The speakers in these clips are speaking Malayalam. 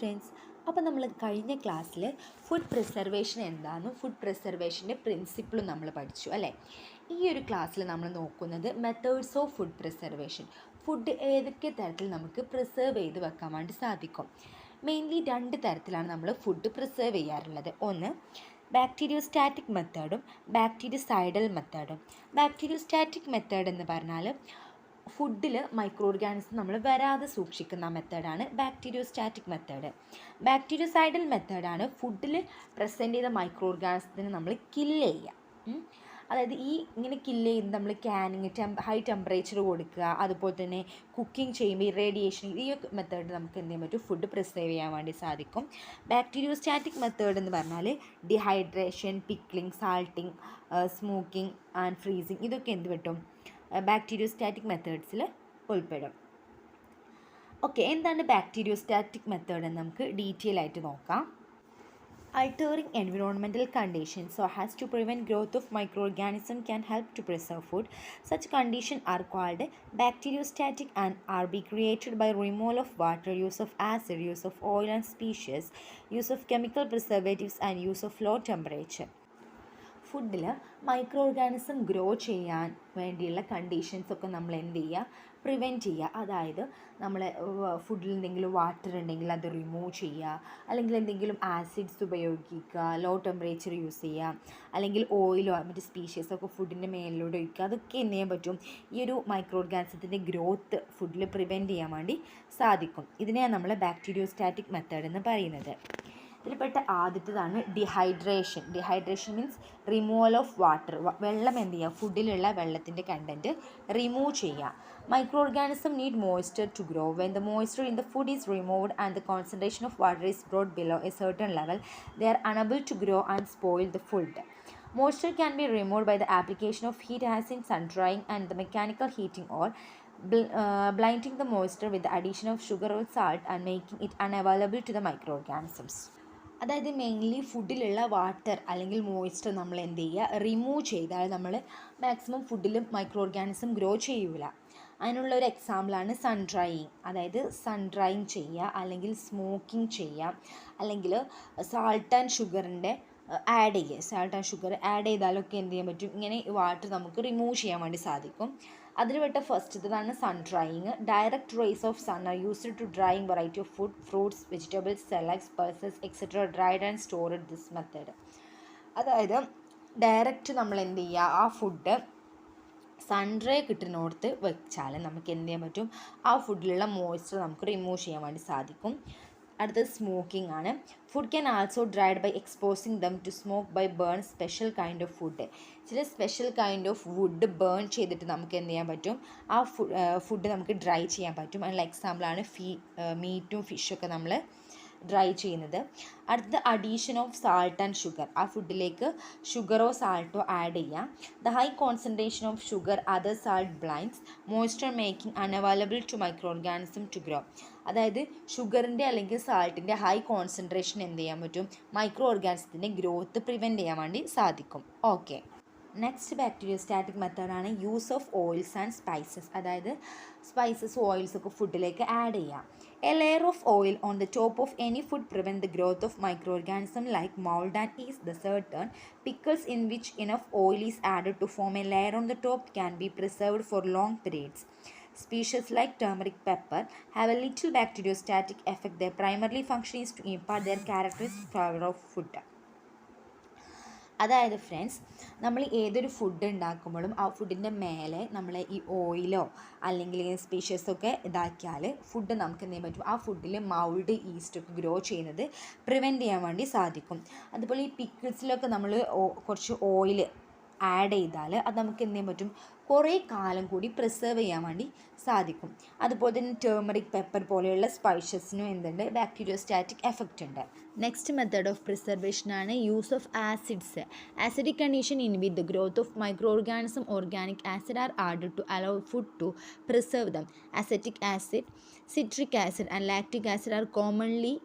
ഫ്രണ്ട്സ്, അപ്പോൾ നമ്മൾ കഴിഞ്ഞ ക്ലാസ്സിൽ ഫുഡ് പ്രിസർവേഷൻ എന്താണെന്നും ഫുഡ് പ്രിസർവേഷൻ്റെ പ്രിൻസിപ്പിളും നമ്മൾ പഠിച്ചു അല്ലേ. ഈ ഒരു ക്ലാസ്സിൽ നമ്മൾ നോക്കുന്നത് methods of food preservation. Food ഏതൊക്കെ തരത്തിൽ നമുക്ക് പ്രിസർവ് ചെയ്ത് വെക്കാൻ വേണ്ടി സാധിക്കും. മെയിൻലി രണ്ട് തരത്തിലാണ് നമ്മൾ ഫുഡ് പ്രിസർവ് ചെയ്യാറുള്ളത്. ഒന്ന് ബാക്ടീരിയോസ്റ്റാറ്റിക് മെത്തേഡും ബാക്ടീരിയസൈഡൽ മെത്തേഡും. ബാക്ടീരിയോസ്റ്റാറ്റിക് മെത്തേഡ് എന്ന് പറഞ്ഞാൽ ഫുഡിൽ മൈക്രോ ഓർഗാനിസം നമ്മൾ വരാതെ സൂക്ഷിക്കുന്ന മെത്തേഡാണ് ബാക്ടീരിയോസ്റ്റാറ്റിക് മെത്തേഡ്. ബാക്ടീരിയസൈഡൽ മെത്തേഡാണ് ഫുഡിൽ പ്രസൻറ്റ് ചെയ്ത മൈക്രോ ഓർഗാനിസത്തിന് നമ്മൾ കില്ല് ചെയ്യുക. അതായത് ഇങ്ങനെ കില്ല് ചെയ്യുന്നത് നമ്മൾ ക്യാനിങ്, ഹൈ ടെമ്പറേച്ചർ കൊടുക്കുക, അതുപോലെ തന്നെ കുക്കിംഗ് ചെയ്യുമ്പോൾ ഇറേഡിയേഷൻ, ഈ മെത്തേഡ് നമുക്ക് എന്ത് ചെയ്യാൻ പറ്റും, ഫുഡ് പ്രിസർവ് ചെയ്യാൻ വേണ്ടി സാധിക്കും. ബാക്ടീരിയോസ്റ്റാറ്റിക് മെത്തേഡ് എന്ന് പറഞ്ഞാൽ dehydration, pickling, salting, smoking and freezing, ഇതൊക്കെ എന്ത് പറ്റും, ബാക്ടീരിയോസ്റ്റാറ്റിക് മെത്തേഡ്സിൽ ഉൾപ്പെടും. ഓക്കെ, എന്താണ് ബാക്ടീരിയോസ്റ്റാറ്റിക് മെത്തേഡ് എന്ന് നമുക്ക് ഡീറ്റെയിൽ ആയിട്ട് നോക്കാം. Altering environmental conditions so as to prevent growth of microorganisms can help to preserve food. Such conditions are called bacteriostatic and are be created by removal of water, use of acid, use of oil and species, use of chemical preservatives and use of low temperature. ഫുഡിൽ മൈക്രോ ഓർഗാനിസം ഗ്രോ ചെയ്യാൻ വേണ്ടിയുള്ള കണ്ടീഷൻസൊക്കെ നമ്മൾ എന്ത് ചെയ്യുക, പ്രിവെൻറ്റ് ചെയ്യുക. അതായത് നമ്മൾ ഫുഡിൽ എന്തെങ്കിലും വാട്ടർ ഉണ്ടെങ്കിൽ അത് റിമൂവ് ചെയ്യുക, അല്ലെങ്കിൽ എന്തെങ്കിലും ആസിഡ്സ് ഉപയോഗിക്കുക, ലോ ടെമ്പറേച്ചർ യൂസ് ചെയ്യുക, അല്ലെങ്കിൽ ഓയിലോ മറ്റ് സ്പീഷ്യസൊക്കെ ഫുഡിൻ്റെ മേലിലൂടെ ഒഴിക്കുക. അതൊക്കെ എന്ത് ചെയ്യാൻ പറ്റും, ഈ ഒരു മൈക്രോ ഓർഗാനിസത്തിൻ്റെ ഗ്രോത്ത് ഫുഡിൽ പ്രിവെൻറ്റ് ചെയ്യാൻ വേണ്ടി സാധിക്കും. ഇതിനെയാണ് നമ്മൾ ബാക്ടീരിയോസ്റ്റാറ്റിക് മെത്തേഡ് എന്ന് പറയുന്നത്. ഇതിൽപ്പെട്ട ആദ്യത്തേതാണ് dehydration. Dehydration means removal of water. വെള്ളം എന്ത് ചെയ്യുക, ഫുഡിലുള്ള വെള്ളത്തിൻ്റെ കണ്ടൻറ്റ് റിമൂവ് ചെയ്യുക. Micro organism need moisture to grow. When the moisture in the food is removed and the concentration of water is brought below a certain level, they are unable to grow and spoil the food. Moisture can be removed by the application of heat as in sun drying and the mechanical heating, or blinding the moisture with the addition of sugar or salt and making it unavailable to the microorganisms. അതായത് മെയിൻലി ഫുഡിലുള്ള വാട്ടർ അല്ലെങ്കിൽ മോയ്സ്ചർ നമ്മൾ എന്ത് ചെയ്യുക, റിമൂവ് ചെയ്താൽ നമ്മൾ മാക്സിമം ഫുഡിൽ മൈക്രോ ഓർഗാനിസം ഗ്രോ ചെയ്യൂല. അതിനുള്ളൊരു എക്സാമ്പിളാണ് സൺ ഡ്രൈയിങ്. അതായത് സൺ ഡ്രൈയിങ് ചെയ്യുക, അല്ലെങ്കിൽ സ്മോക്കിംഗ് ചെയ്യുക, അല്ലെങ്കിൽ സാൾട്ട് ആൻഡ് ഷുഗറിൻ്റെ ആഡ് ചെയ്യുക. സാൾട്ട് ആൻഡ് ഷുഗർ ആഡ് ചെയ്താലൊക്കെ എന്ത് ചെയ്യാൻ പറ്റും, ഇങ്ങനെ വാട്ടർ നമുക്ക് റിമൂവ് ചെയ്യാൻ വേണ്ടി സാധിക്കും. അതിൽ പെട്ട ഫസ്റ്റത്തേതാണ് sun drying. Direct rays of sun are used to drying variety of food, fruits, vegetables, selects, pulses etcetera dried and stored this method. അതായത് ഡയറക്റ്റ് നമ്മൾ എന്ത് ചെയ്യുക, ആ ഫുഡ് സൺറേ കിട്ടുന്നിടത്ത് വെച്ചാൽ നമുക്ക് എന്ത് ചെയ്യാൻ പറ്റും, ആ ഫുഡിലുള്ള മോയ്സ്ചർ നമുക്ക് റിമൂവ് ചെയ്യാൻ വേണ്ടി സാധിക്കും. അടുത്തത് സ്മോക്കിംഗ് ആണ്. Food can also dried by exposing them to smoke by burn special kind of food. ചില special kind of wood burn ചെയ്തിട്ട് നമുക്ക് എന്ത് ചെയ്യാൻ പറ്റും, ആ ഫുഡ് നമുക്ക് ഡ്രൈ ചെയ്യാൻ പറ്റും. അതിനുള്ള എക്സാമ്പിളാണ് മീറ്റും ഫിഷൊക്കെ നമ്മൾ ഡ്രൈ ചെയ്യുന്നത്. അടുത്തത് addition of salt and sugar. ആ ഫുഡിലേക്ക് ഷുഗറോ സാൾട്ടോ ആഡ് ചെയ്യാം. The high concentration of sugar other salt blinds moisture making unavailable to micro organism to grow. അതായത് ഷുഗറിൻ്റെ അല്ലെങ്കിൽ സാൾട്ടിൻ്റെ ഹൈ കോൺസെൻട്രേഷൻ എന്ത് ചെയ്യാൻ പറ്റും, മൈക്രോ ഓർഗാനിസത്തിൻ്റെ ഗ്രോത്ത് പ്രിവെൻറ്റ് ചെയ്യാൻ വേണ്ടി സാധിക്കും. ഓക്കെ, നെക്സ്റ്റ് ബാക്ടീരിയോസ്റ്റാറ്റിക് മെത്തേഡാണ് use of oils and spices. അതായത് സ്പൈസസ്, ഓയിൽസ് ഒക്കെ ഫുഡിലേക്ക് ആഡ് ചെയ്യാം. A layer of oil on the top of any food prevent the growth of micro organism like mold and yeast. The certain pickles in which enough oil is added to form a layer on the top can be preserved for long periods. Species like turmeric pepper have a little bacteriostatic effect. Their primary function is to impart their characteristic flavor of food. അതായത് ഫ്രണ്ട്സ്, നമ്മൾ ഏതൊരു ഫുഡ് ഉണ്ടാക്കുമ്പോഴും ആ ഫുഡിൻ്റെ മേലെ നമ്മൾ ഈ ഓയിലോ അല്ലെങ്കിൽ സ്പീഷ്യസൊക്കെ ഇതാക്കിയാൽ ഫുഡ് നമുക്ക് എന്ത് ചെയ്യാൻ പറ്റും, ആ ഫുഡിൽ മൗൾഡ്, ഈസ്റ്റൊക്കെ ഗ്രോ ചെയ്യുന്നത് പ്രിവെൻറ്റ് ചെയ്യാൻ വേണ്ടി സാധിക്കും. അതുപോലെ ഈ പിക്കിൾസിലൊക്കെ നമ്മൾ കുറച്ച് ഓയിൽ ആഡ് ചെയ്താൽ അത് നമുക്ക് എന്ത് ചെയ്യാൻ പറ്റും, കുറേ കാലം കൂടി പ്രിസർവ് ചെയ്യാൻ വേണ്ടി സാധിക്കും. അതുപോലെ തന്നെ ടേമറിക് പെപ്പർ പോലെയുള്ള സ്പൈസസിനും എന്തുണ്ട്, ബാക്ടീരിയോസ്റ്റാറ്റിക് എഫക്റ്റ് ഉണ്ട്. നെക്സ്റ്റ് മെത്തേഡ് ഓഫ് പ്രിസർവേഷനാണ് use of acids. Acidic condition inhibit the growth of micro organism. Organic acid are added to allow food to preserve them. Acetic acid, citric acid and lactic acid are commonly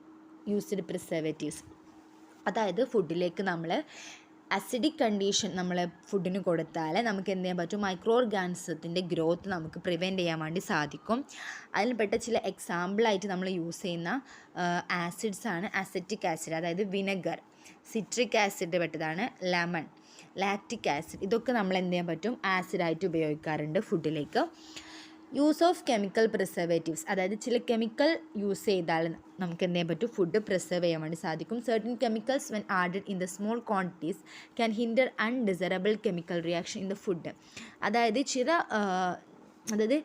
used preservatives. അതായത് ഫുഡിലേക്ക് നമ്മൾ അസിഡിക് കണ്ടീഷൻ നമ്മൾ ഫുഡിന് കൊടുത്താൽ നമുക്ക് എന്ത് ചെയ്യാൻ പറ്റും, മൈക്രോ ഓർഗാനിസത്തിൻ്റെ ഗ്രോത്ത് നമുക്ക് പ്രിവെൻറ്റ് ചെയ്യാൻ വേണ്ടി സാധിക്കും. അതിൽപ്പെട്ട ചില എക്സാമ്പിളായിട്ട് നമ്മൾ യൂസ് ചെയ്യുന്ന ആസിഡ്സാണ് അസറ്റിക് ആസിഡ്, അതായത് വിനെഗർ, സിട്രിക് ആസിഡ് പെട്ടതാണ് ലെമൺ, ലാക്റ്റിക് ആസിഡ്. ഇതൊക്കെ നമ്മൾ എന്ത് ചെയ്യാൻ പറ്റും, ആസിഡായിട്ട് ഉപയോഗിക്കാറുണ്ട് ഫുഡിലേക്ക്. യൂസ് ഓഫ് കെമിക്കൽ പ്രിസർവേറ്റീവ്സ്, അതായത് ചില കെമിക്കൽ യൂസ് ചെയ്താൽ നമുക്ക് എന്ത് ചെയ്യാൻ പറ്റും, ഫുഡ് പ്രിസർവ് ചെയ്യാൻ വേണ്ടി സാധിക്കും. Certain chemicals when added in the small quantities can hinder undesirable chemical reaction in the food. അതായത്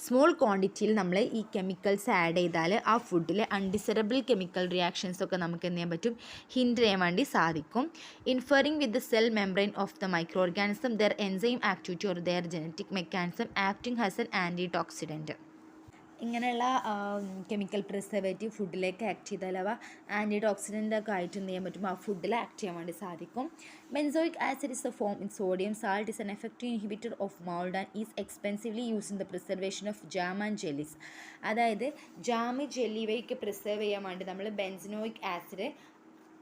സ്മോൾ ക്വാണ്ടിറ്റിയിൽ നമ്മൾ ഈ കെമിക്കൽസ് ആഡ് ചെയ്താൽ ആ ഫുഡിലെ അൺഡിസറബിൾ കെമിക്കൽ റിയാക്ഷൻസ് ഒക്കെ നമുക്ക് എന്ത് ചെയ്യാൻ പറ്റും, ഹിൻഡർ ചെയ്യാൻ വേണ്ടി സാധിക്കും. Interfering with the cell membrane of the micro organism their enzyme activity or their genetic mechanism acting as an antioxidant. ഇങ്ങനെയുള്ള കെമിക്കൽ പ്രിസർവേറ്റീവ് ഫുഡിലേക്ക് ആക്ട് ചെയ്താൽ അവ ആൻറ്റിടോക്സിഡൻ്റ് ഒക്കെ ആയിട്ട് എന്ത് ചെയ്യാൻ പറ്റും, ആ ഫുഡിൽ ആക്ട് ചെയ്യാൻ വേണ്ടി സാധിക്കും. Benzoic acid is a form in sodium salt is an effective inhibitor of mould and is expensively use in the preservation of jam and jellies. അതായത് ജാം, ജെല്ലി ഇവയൊക്കെ പ്രിസർവ് ചെയ്യാൻ വേണ്ടി നമ്മൾ ബെൻസോയിക് ആസിഡ്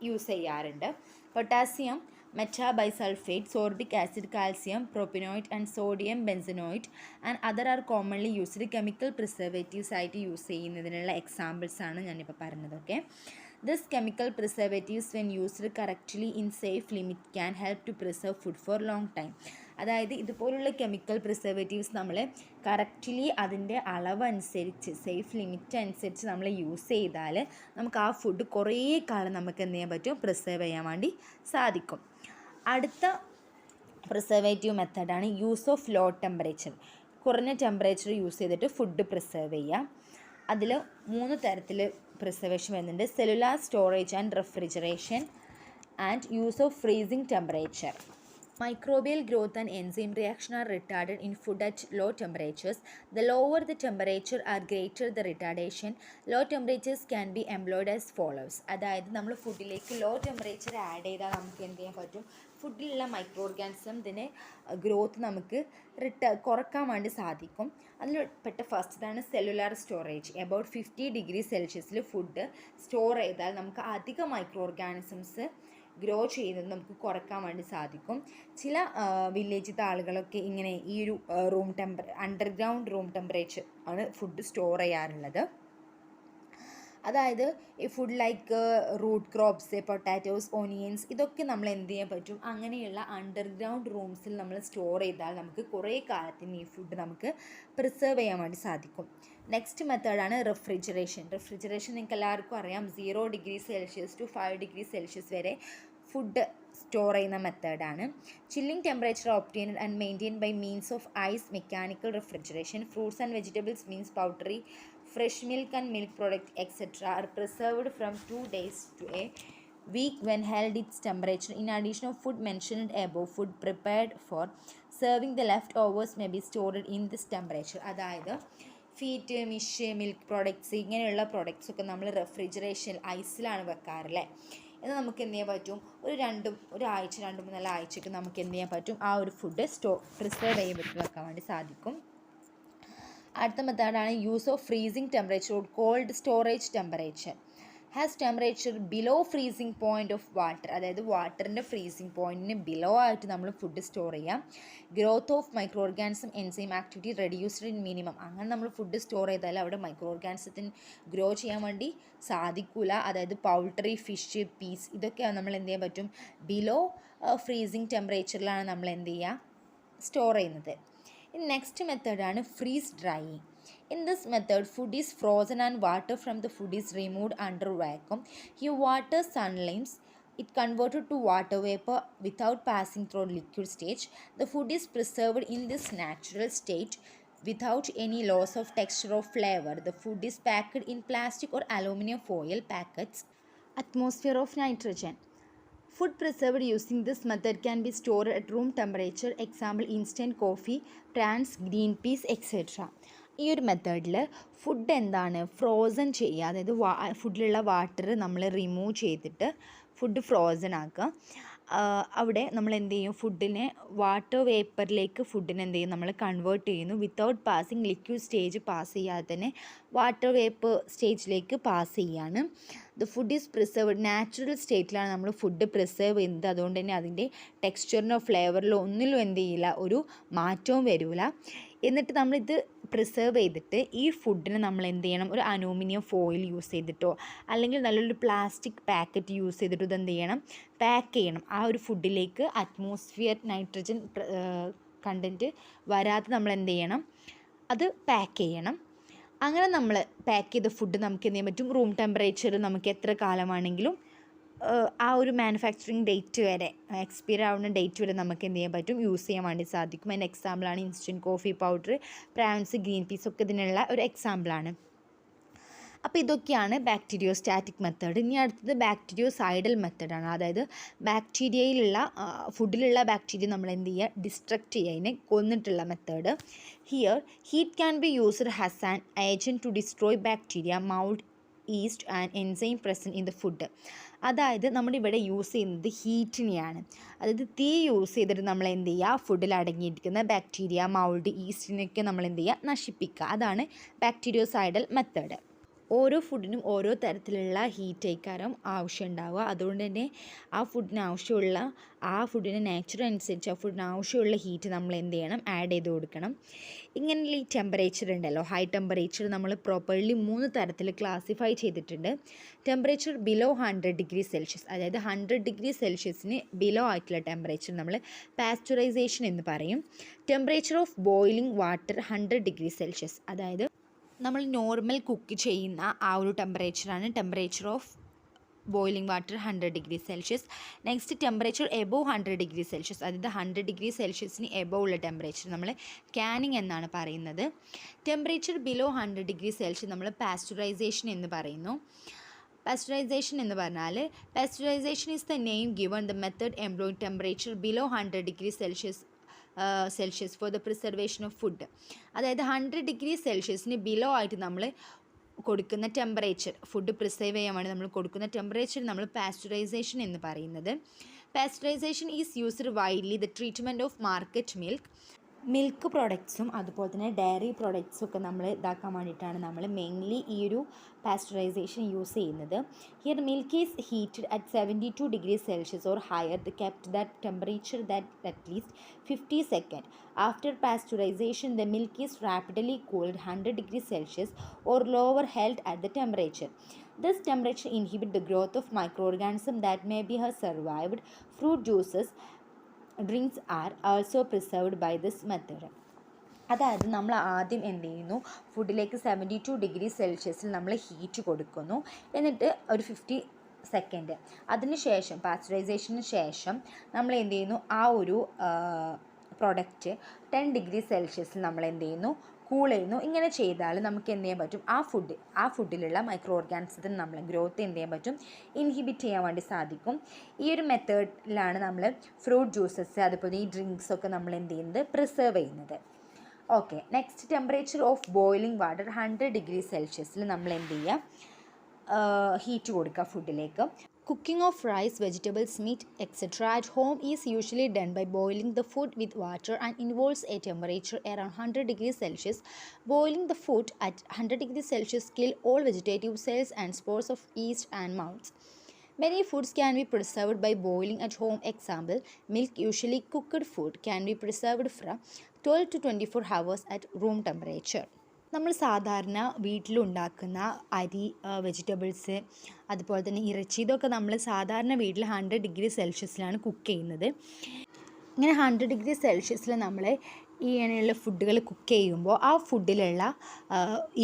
യൂസ് ചെയ്യാറുണ്ട്. Potassium metabisulfate, sorbic acid, calcium propionate and sodium benzoate and other are commonly used chemical preservatives ആയിട്ട് യൂസ് ചെയ്യുന്നതിനുള്ള എക്സാമ്പിൾസ് ആണ് ഞാനിപ്പോൾ പറഞ്ഞത്. Okay, this chemical preservatives when used correctly in safe limit can help to preserve food for long time. അതായത് ഇതുപോലുള്ള കെമിക്കൽ പ്രിസർവേറ്റീവ്സ് നമ്മൾ കറക്റ്റ്ലി അതിൻ്റെ അളവനുസരിച്ച് സേഫ് ലിമിറ്റ് അനുസരിച്ച് നമ്മൾ യൂസ് ചെയ്താൽ നമുക്ക് ആ ഫുഡ് കുറേ കാലം നമുക്ക് എന്ത് ചെയ്യാൻ പറ്റും, പ്രിസർവ് ചെയ്യാൻ വേണ്ടി സാധിക്കും. അടുത്ത പ്രിസർവേറ്റീവ് മെത്തേഡാണ് യൂസ് ഓഫ് ലോ ടെമ്പറേച്ചർ. കുറഞ്ഞ ടെമ്പറേച്ചർ യൂസ് ചെയ്തിട്ട് ഫുഡ് പ്രിസർവ് ചെയ്യുക. അതിൽ 3 തരത്തിൽ പ്രിസർവേഷൻ വരുന്നുണ്ട്: cellular storage and refrigeration and use of freezing temperature. Microbial growth and enzyme reaction are retarded in food at low temperatures. The lower the temperature are greater the retardation. Low temperatures can be employed as follows. അതായത് നമ്മൾ ഫുഡിലേക്ക് ലോ ടെമ്പറേച്ചർ ആഡ് ചെയ്താൽ നമുക്ക് എന്ത് ചെയ്യാൻ പറ്റും, ഫുഡിലുള്ള മൈക്രോ ഓർഗാനിസത്തിൻ്റെ ഗ്രോത്ത് നമുക്ക് കുറക്കാൻ വേണ്ടി സാധിക്കും. അതിൽ പെട്ട ഫസ്റ്റതാണ് സെല്ലുലാർ സ്റ്റോറേജ്. എബൌട്ട് 50 ഡിഗ്രി സെൽഷ്യസിൽ ഫുഡ് സ്റ്റോർ ചെയ്താൽ നമുക്ക് അധികം മൈക്രോ ഓർഗാനിസംസ് ഗ്രോ ചെയ്യുന്നത് നമുക്ക് കുറക്കാൻ വേണ്ടി സാധിക്കും. ചില വില്ലേജിലത്തെ ആളുകളൊക്കെ ഇങ്ങനെ ഈ ഒരു അണ്ടർഗ്രൗണ്ട് റൂം ടെമ്പറേച്ചർ ആണ് ഫുഡ് സ്റ്റോർ ചെയ്യാറുള്ളത്. അതായത് ഈ food like root crops, potatoes, onions ഇതൊക്കെ നമ്മൾ എന്ത് ചെയ്യാൻ പറ്റും, അങ്ങനെയുള്ള അണ്ടർഗ്രൗണ്ട് റൂംസിൽ നമ്മൾ സ്റ്റോർ ചെയ്താൽ നമുക്ക് കുറേ കാലത്തിന് ഈ ഫുഡ് നമുക്ക് പ്രിസർവ് ചെയ്യാൻ വേണ്ടി സാധിക്കും. നെക്സ്റ്റ് മെത്തേഡാണ് റെഫ്രിജറേഷൻ. റെഫ്രിജറേഷൻ നിങ്ങൾക്ക് എല്ലാവർക്കും അറിയാം, 0 degree celsius to 5 degree celsius വരെ ഫുഡ് സ്റ്റോർ ചെയ്യുന്ന മെത്തേഡാണ്. Chilling temperature obtained and maintain by means of ice, mechanical refrigeration. Fruits and vegetables means powdery, fresh milk and milk product etc. are preserved from 2 days to a week when held its temperature. In addition of food mentioned above, food prepared for serving the leftovers may be stored in this temperature. അതായത് ഫീറ്റ്, മിഷ്, മിൽക്ക് പ്രോഡക്ട്സ് ഇങ്ങനെയുള്ള പ്രോഡക്ട്സ് ഒക്കെ നമ്മൾ റെഫ്രിജറേഷൻ ഐസിലാണ് വെക്കാറല്ലേ. ഇത് നമുക്ക് എന്ത് ചെയ്യാൻ പറ്റും, ഒരാഴ്ച 2-3 ആഴ്ചയ്ക്ക് നമുക്ക് എന്ത് ചെയ്യാൻ പറ്റും, ആ ഒരു ഫുഡ് പ്രിസർവ് ചെയ്ത് വെക്കാൻ വേണ്ടി സാധിക്കും. അടുത്ത മെത്തേഡാണ് use of freezing temperature or cold storage temperature. Has temperature below freezing point of water. അതായത് വാട്ടറിൻ്റെ ഫ്രീസിംഗ് പോയിൻറ്റിന് ബിലോ ആയിട്ട് നമ്മൾ ഫുഡ് സ്റ്റോർ ചെയ്യാം. Growth of micro organism enzyme activity reduced in minimum. അങ്ങനെ നമ്മൾ ഫുഡ് സ്റ്റോർ ചെയ്താൽ അവിടെ മൈക്രോ ഓർഗാനിസത്തിന് ഗ്രോ ചെയ്യാൻ വേണ്ടി സാധിക്കില്ല. അതായത് പൗൾട്രി, ഫിഷ്, പീസ് ഇതൊക്കെ നമ്മൾ എന്ത് ചെയ്യാൻ പറ്റും, ബിലോ ഫ്രീസിംഗ് ടെമ്പറേച്ചറിലാണ് നമ്മൾ എന്ത് ചെയ്യുക, സ്റ്റോർ ചെയ്യുന്നത്. Next method ആണ് freeze drying. In this method, food is frozen and water from the food is removed under vacuum. Here water sublimes it converted to water vapor without passing through liquid stage. The food is preserved in this natural state without any loss of texture or flavor. The food is packed in plastic or aluminum foil packets. Atmosphere of nitrogen. Food preserved using this method can be stored at room temperature. Example, instant coffee, prawns, green peas, etc. ഈ ഒരു മെത്തേഡിൽ ഫുഡ് എന്താണ് ഫ്രോസൺ ചെയ്യുക. അതായത് ഫുഡിലുള്ള വാട്ടർ നമ്മൾ റിമൂവ് ചെയ്തിട്ട് ഫുഡ് ഫ്രോസൺ ആക്കുക. അവിടെ നമ്മൾ എന്ത് ചെയ്യും, ഫുഡിനെ വാട്ടർ വേപ്പറിലേക്ക് ഫുഡിനെ എന്ത് ചെയ്യും, നമ്മൾ കൺവേർട്ട് ചെയ്യുന്നു. Without passing liquid stage pass ചെയ്യാതെ തന്നെ വാട്ടർ വേപ്പർ സ്റ്റേജിലേക്ക് പാസ് ചെയ്യാണ്. The food is preserved, natural സ്റ്റേറ്റിലാണ് നമ്മൾ ഫുഡ് പ്രിസർവ് ചെയ്യുന്നത്. അതുകൊണ്ട് തന്നെ അതിൻ്റെ ടെക്സ്ചറിനോ ഫ്ലേവറിലോ ഒന്നിലും എന്ത് ചെയ്യില്ല, ഒരു മാറ്റവും വരില്ല. എന്നിട്ട് നമ്മളിത് പ്രിസർവ് ചെയ്തിട്ട് ഈ ഫുഡിന് നമ്മൾ എന്ത് ചെയ്യണം, ഒരു അലൂമിനിയം ഫോയിൽ യൂസ് ചെയ്തിട്ടോ അല്ലെങ്കിൽ നല്ലൊരു പ്ലാസ്റ്റിക് പാക്കറ്റ് യൂസ് ചെയ്തിട്ടോ ഇത് എന്ത് ചെയ്യണം, പാക്ക് ചെയ്യണം. ആ ഒരു ഫുഡിലേക്ക് അറ്റ്മോസ്ഫിയർ നൈട്രജൻ കണ്ടൻറ്റ് വരാതെ നമ്മൾ എന്ത് ചെയ്യണം, അത് പാക്ക് ചെയ്യണം. അങ്ങനെ നമ്മൾ പാക്ക് ചെയ്ത ഫുഡ് നമുക്ക് എന്ത് ചെയ്യാൻ പറ്റും, റൂം ടെമ്പറേച്ചറിൽ നമുക്ക് എത്ര കാലമാണെങ്കിലും ആ ഒരു മാനുഫാക്ചറിങ് ഡേറ്റ് വരെ, എക്സ്പയർ ആവുന്ന ഡേറ്റ് വരെ നമുക്ക് എന്ത് ചെയ്യാൻ പറ്റും, യൂസ് ചെയ്യാൻ വേണ്ടി സാധിക്കും. അതിൻ്റെ എക്സാമ്പിളാണ് instant coffee powder, prawns, green peas ഒക്കെ ഇതിനുള്ള ഒരു എക്സാമ്പിളാണ്. അപ്പോൾ ഇതൊക്കെയാണ് ബാക്ടീരിയോസ്റ്റാറ്റിക് മെത്തേഡ്. ഇനി അടുത്തത് ബാക്ടീരിയോസൈഡൽ മെത്തേഡാണ്. അതായത് ബാക്ടീരിയയിലുള്ള ഫുഡിലുള്ള ബാക്ടീരിയ നമ്മൾ എന്ത് ചെയ്യുക, ഡിസ്ട്രക്റ്റ് ചെയ്യുക, അതിനെ കൊന്നിട്ടുള്ള method. Here heat can be used as an agent to destroy bacteria, mould, yeast and enzyme present in the food. അതായത് നമ്മളിവിടെ യൂസ് ചെയ്യുന്നത് ഹീറ്റിനെയാണ്. അതായത് തീ യൂസ് ചെയ്തിട്ട് നമ്മൾ എന്ത് ചെയ്യുക, ഫുഡിൽ അടങ്ങിയിരിക്കുന്ന ബാക്ടീരിയ, മൗൾഡ്, ഈസ്റ്റിനൊക്കെ നമ്മൾ എന്ത് ചെയ്യുക, നശിപ്പിക്കുക. അതാണ് ബാക്ടീരിയോസൈഡൽ മെത്തേഡ്. ഓരോ ഫുഡിനും ഓരോ തരത്തിലുള്ള ഹീറ്റ് ആയിക്കാരം ആവശ്യം ഉണ്ടാവുക. അതുകൊണ്ട് തന്നെ ആ ഫുഡിന് നേച്ചർ അനുസരിച്ച് ആ ഫുഡിന് ആവശ്യമുള്ള ഹീറ്റ് നമ്മൾ എന്ത് ചെയ്യണം, ആഡ് ചെയ്ത് കൊടുക്കണം. ഇങ്ങനെയുള്ള ഈ ടെമ്പറേച്ചർ ഉണ്ടല്ലോ, ഹൈ ടെമ്പറേച്ചർ നമ്മൾ പ്രോപ്പർലി 3 തരത്തിൽ ക്ലാസിഫൈ ചെയ്തിട്ടുണ്ട്. ടെമ്പറേച്ചർ ബിലോ 100 ഡിഗ്രി സെൽഷ്യസ്, അതായത് 100 ഡിഗ്രി സെൽഷ്യസിന് ബിലോ ആയിട്ടുള്ള ടെമ്പറേച്ചർ നമ്മൾ പാസ്ചറൈസേഷൻ എന്ന് പറയും. Temperature of boiling water 100 degree Celsius, അതായത് നമ്മൾ നോർമൽ കുക്ക് ചെയ്യുന്ന ആ ഒരു ടെമ്പറേച്ചറാണ് temperature of boiling water 100 degree Celsius. Next temperature above 100 degree Celsius, അതായത് 100 ഡിഗ്രി സെൽഷ്യസിന് എബോവ് ഉള്ള ടെമ്പറേച്ചർ നമ്മൾ ക്യാനിങ് എന്നാണ് പറയുന്നത്. ടെമ്പറേച്ചർ ബിലോ 100 ഡിഗ്രി സെൽഷ്യസ് നമ്മൾ പാസ്ചറൈസേഷൻ എന്ന് പറയുന്നു. പാസ്ചറൈസേഷൻ എന്ന് പറഞ്ഞാൽ, pasteurization is the name given the method employing temperature below 100 degree Celsius for the preservation of food. അതായത് 100 ഡിഗ്രി സെൽഷ്യസിന് ബിലോ ആയിട്ട് നമ്മൾ കൊടുക്കുന്ന ടെമ്പറേച്ചർ, ഫുഡ് പ്രിസർവ് ചെയ്യാൻ വേണ്ടി നമ്മൾ കൊടുക്കുന്ന ടെമ്പറേച്ചർ നമ്മൾ പാസ്ചറൈസേഷൻ എന്ന് പറയുന്നത്. Pasteurization is used widely the treatment of market milk പ്രോഡക്ട്സും അതുപോലെ തന്നെ ഡയറി പ്രോഡക്ട്സും ഒക്കെ നമ്മൾ ഇതാക്കാൻ വേണ്ടിയിട്ടാണ് നമ്മൾ മെയിൻലി ഈ ഒരു പാസ്ചറൈസേഷൻ യൂസ് ചെയ്യുന്നത്. Here milk is heated at 72 degree Celsius or higher, the kept that temperature that at least 50 second. After pasteurization the milk is rapidly cooled 100 degree Celsius or lower, held at the temperature. This temperature inhibits the growth of microorganisms that may be have survived. Fruit juices, drinks are also preserved by this method. അതായത് നമ്മൾ ആദ്യം എന്ത് ചെയ്യുന്നു, ഫുഡിലേക്ക് 72 ഡിഗ്രി സെൽഷ്യസിൽ നമ്മൾ ഹീറ്റ് കൊടുക്കുന്നു. എന്നിട്ട് ഒരു 50 സെക്കൻഡ്, അതിനുശേഷം പാസ്ചറൈസേഷന് ശേഷം നമ്മൾ എന്ത് ചെയ്യുന്നു, ആ ഒരു പ്രൊഡക്റ്റ് 10 ഡിഗ്രി സെൽഷ്യസിൽ നമ്മൾ എന്ത് ചെയ്യുന്നു, കൂൾ ചെയ്യുന്നു. ഇങ്ങനെ ചെയ്താൽ നമുക്ക് എന്ത് ചെയ്യാൻ പറ്റും, ആ ഫുഡിലുള്ള മൈക്രോ ഓർഗാനിസത്തിന് നമ്മൾ ഗ്രോത്ത് എന്ത് ചെയ്യാൻ പറ്റും, ഇൻഹിബിറ്റ് ചെയ്യാൻ വേണ്ടി സാധിക്കും. ഈ ഒരു മെത്തേഡിലാണ് നമ്മൾ ഫ്രൂട്ട് ജ്യൂസസ് അതുപോലെ ഈ ഡ്രിങ്ക്സൊക്കെ നമ്മൾ എന്ത് ചെയ്യുന്നത്, പ്രിസർവ് ചെയ്യുന്നത്. Okay, next temperature of boiling water 100 degree സെൽഷ്യസിൽ നമ്മൾ എന്ത് ചെയ്യുക, ഹീറ്റ് കൊടുക്കുക ഫുഡിലേക്ക്. Cooking of rice, vegetables, meat, etc. at home is usually done by boiling the food with water and involves a temperature around 100 degrees Celsius. Boiling the food at 100 degrees Celsius kill all vegetative cells and spores of yeast and moulds. Many foods can be preserved by boiling at home. Example, milk, usually cooked food, can be preserved from 12 to 24 hours at room temperature. നമ്മൾ സാധാരണ വീട്ടിലുണ്ടാക്കുന്ന അരി, വെജിറ്റബിൾസ്, അതുപോലെ തന്നെ ഇറച്ചി, ഇതൊക്കെ നമ്മൾ സാധാരണ വീട്ടിൽ 100 ഡിഗ്രി സെൽഷ്യസിലാണ് കുക്ക് ചെയ്യുന്നത്. ഇങ്ങനെ 100 ഡിഗ്രി സെൽഷ്യസിൽ നമ്മൾ ഇങ്ങനെയുള്ള ഫുഡുകൾ കുക്ക് ചെയ്യുമ്പോൾ ആ ഫുഡിലുള്ള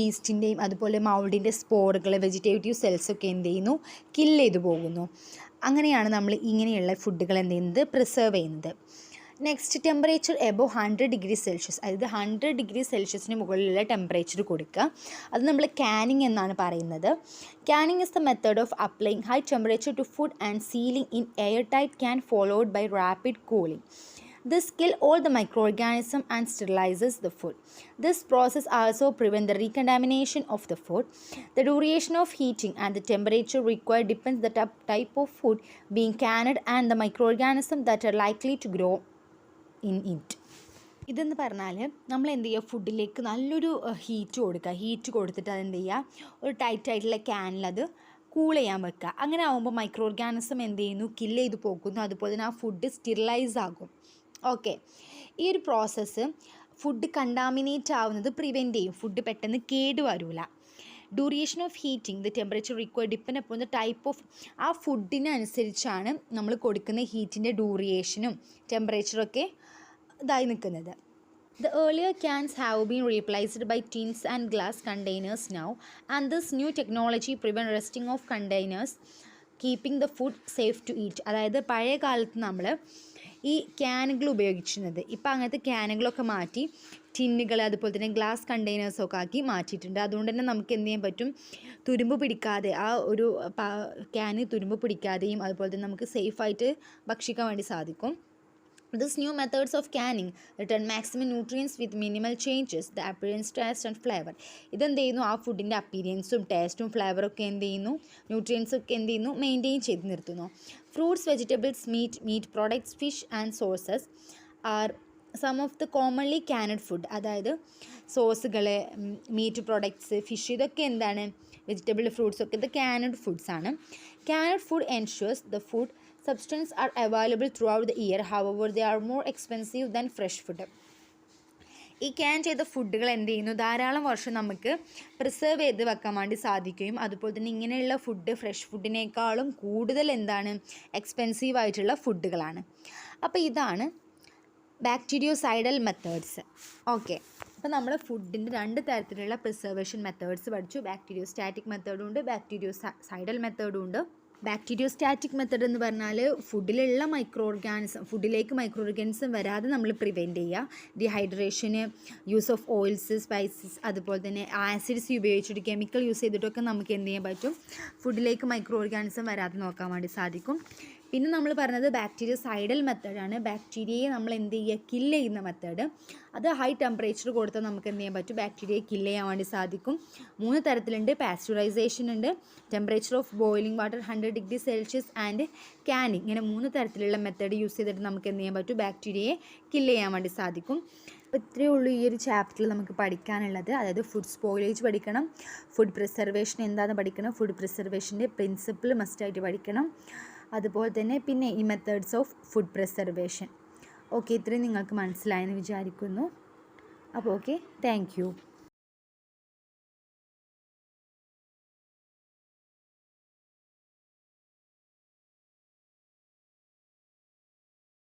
ഈസ്റ്റിൻ്റെയും അതുപോലെ മൗൾഡിൻ്റെ സ്പോറുകൾ, വെജിറ്റേറ്റീവ് സെൽസൊക്കെ എന്ത് ചെയ്യുന്നു, കില്ല് ചെയ്തു പോകുന്നു. അങ്ങനെയാണ് നമ്മൾ ഇങ്ങനെയുള്ള ഫുഡുകൾ എന്ത് ചെയ്യുന്നത്, പ്രിസർവ് ചെയ്യുന്നത്. Next temperature above 100 degree Celsius, അതായത് 100 ഡിഗ്രി സെൽഷ്യസിന് മുകളിലുള്ള ടെമ്പറേച്ചർ കൊടുക്കുക. അത് നമ്മൾ കാനിങ് എന്നാണ് പറയുന്നത്. Canning is the method of applying high temperature to food and sealing in air tight can followed by rapid cooling. This kill all the microorganisms and sterilizes the food. This process also prevents the recontamination of the food. The duration of heating and the temperature required depends the type of food being canned and the microorganisms that are likely to grow in it. ഇതെന്ന് പറഞ്ഞാൽ നമ്മൾ എന്ത് ചെയ്യുക, ഫുഡിലേക്ക് നല്ലൊരു ഹീറ്റ് കൊടുത്തിട്ട് അതെന്ത് ചെയ്യുക, ഒരു ടൈറ്റായിട്ടുള്ള ക്യാനിലത് കൂൾ ചെയ്യാൻ വെക്കുക. അങ്ങനെ ആകുമ്പോൾ മൈക്രോ ഓർഗാനിസം എന്ത് ചെയ്യുന്നു, കില്ല് ചെയ്ത് പോകുന്നു. അതുപോലെ തന്നെ ആ ഫുഡ് സ്റ്റെറിലൈസ് ആകും. ഓക്കെ, ഈ ഒരു പ്രോസസ്സ് ഫുഡ് കണ്ടാമിനേറ്റ് ആവുന്നത് പ്രിവെൻറ്റ് ചെയ്യും. ഫുഡ് പെട്ടെന്ന് കേടുവരില്ല. Duration of heating the temperature required depend upon the type of, ആ ഫുഡിനനുസരിച്ചാണ് നമ്മൾ കൊടുക്കുന്ന ഹീറ്റിൻ്റെ ഡ്യൂറേഷനും ടെമ്പറേച്ചറൊക്കെ ഇതായി നിൽക്കുന്നത്. The earlier cans have been replaced by tins and glass containers now, and this new technology prevents rusting of containers, keeping the food safe to eat. അതായത് പഴയ കാലത്ത് നമ്മൾ ഈ ക്യാനുകൾ ഉപയോഗിച്ചിരുന്നത്, ഇപ്പോൾ അങ്ങനത്തെ ക്യാനുകളൊക്കെ മാറ്റി ടിന്നുകൾ അതുപോലെ തന്നെ ഗ്ലാസ് കണ്ടെയ്നേഴ്സൊക്കെ ആക്കി മാറ്റിയിട്ടുണ്ട്. അതുകൊണ്ട് തന്നെ നമുക്ക് എന്ത് ചെയ്യാൻ പറ്റും, തുരുമ്പ് പിടിക്കാതെ ആ ഒരു ക്യാന് തുരുമ്പ് പിടിക്കാതെയും അതുപോലെ തന്നെ നമുക്ക് സേഫായിട്ട് ഭക്ഷിക്കാൻ വേണ്ടി സാധിക്കും. These new methods of canning return maximum nutrients with minimal changes the appearance, taste and flavor. ഇതെന്ത് ചെയ്യുന്നു, ആ ഫുഡിൻ്റെ അപ്പീരിയൻസും ടേസ്റ്റും ഫ്ലേവറൊക്കെ എന്ത് ചെയ്യുന്നു, ന്യൂട്രിയൻസൊക്കെ എന്ത് ചെയ്യുന്നു, മെയിൻറ്റെയിൻ ചെയ്ത് നിർത്തുന്നു. Fruits, vegetables, meat products, fish and sauces are some of the commonly canned food. അതായത് സോസുകൾ, മീറ്റ് പ്രോഡക്ട്സ്, ഫിഷ്, ഇതൊക്കെ എന്താണ്, വെജിറ്റബിൾ, ഫ്രൂട്ട്സ് ഒക്കെ ഇത് കാനഡ് ഫുഡ്സ് ആണ്. Canned food ensures the food substance are available throughout the year. However, they are more expensive than fresh food. ഈ ക്യാൻ ചെയ്ത ഫുഡുകൾ എന്ത് ചെയ്യുന്നു, ധാരാളം വർഷം നമുക്ക് പ്രിസർവ് ചെയ്ത് വെക്കാൻ വേണ്ടി സാധിക്കുകയും അതുപോലെ തന്നെ ഇങ്ങനെയുള്ള ഫുഡ് ഫ്രഷ് ഫുഡിനേക്കാളും കൂടുതൽ എന്താണ്, എക്സ്പെൻസീവ് ആയിട്ടുള്ള ഫുഡുകളാണ്. അപ്പോൾ ഇതാണ് ബാക്ടീരിയോസൈഡൽ മെത്തേഡ്സ്. ഓക്കെ, അപ്പോൾ നമ്മൾ ഫുഡിൻ്റെ 2 തരത്തിലുള്ള പ്രിസർവേഷൻ മെത്തേഡ്സ് പഠിച്ചു. ബാക്ടീരിയോസ്റ്റാറ്റിക് മെത്തേഡും ഉണ്ട്, ബാക്ടീരിയോസൈഡൽ മെത്തേഡും ഉണ്ട്. ബാക്ടീരിയോസ്റ്റാറ്റിക് മെത്തേഡ് എന്ന് പറഞ്ഞാൽ ഫുഡിലേക്ക് മൈക്രോ ഓർഗാനിസം വരാതെ നമ്മൾ പ്രിവെൻറ്റ് ചെയ്യുക. ഡീഹൈഡ്രേഷന്, യൂസ് ഓഫ് ഓയിൽസ്, സ്പൈസസ്, അതുപോലെ തന്നെ ആസിഡ്സ് ഉപയോഗിച്ചിട്ട് കെമിക്കൽ യൂസ് ചെയ്തിട്ടൊക്കെ നമുക്ക് എന്ത് ചെയ്യാൻ പറ്റും, ഫുഡിലേക്ക് മൈക്രോ ഓർഗാനിസം വരാതെ നോക്കാൻ വേണ്ടി സാധിക്കും. പിന്നെ നമ്മൾ പറഞ്ഞത് ബാക്ടീരിയസൈഡൽ മെത്തേഡാണ്. ബാക്ടീരിയയെ നമ്മൾ എന്ത് ചെയ്യുക, കില്ല് ചെയ്യുന്ന മെത്തേഡ്. അത് ഹൈ ടെമ്പറേച്ചർ കൊടുത്താൽ നമുക്ക് എന്ത് ചെയ്യാൻ പറ്റും, ബാക്ടീരിയയെ കില്ല് ചെയ്യാൻ വേണ്ടി സാധിക്കും. 3 തരത്തിലുണ്ട്. പാസ്ചറൈസേഷൻ ഉണ്ട്, temperature of boiling water 100 degree Celsius and Canning. ഇങ്ങനെ 3 തരത്തിലുള്ള മെത്തേഡ് യൂസ് ചെയ്തിട്ട് നമുക്ക് എന്ത് ചെയ്യാൻ പറ്റും, ബാക്ടീരിയയെ കില്ല് ചെയ്യാൻ വേണ്ടി സാധിക്കും. അപ്പോൾ ഇത്രയേ ഉള്ളൂ ഈ ഒരു ചാപ്റ്ററിൽ നമുക്ക് പഠിക്കാനുള്ളത്. അതായത് ഫുഡ് സ്പോയിലേജ് പഠിക്കണം, ഫുഡ് പ്രിസർവേഷൻ എന്താണെന്ന് പഠിക്കണം, ഫുഡ് പ്രിസർവേഷൻ്റെ പ്രിൻസിപ്പിൾ മസ്റ്റായിട്ട് പഠിക്കണം. അതുപോലെ തന്നെ പിന്നെ ഈ methods of food preservation. Okay, ഇത്രയും നിങ്ങൾക്ക് മനസ്സിലായെന്ന് വിചാരിക്കുന്നു. അപ്പോൾ ഓക്കെ, താങ്ക് യു.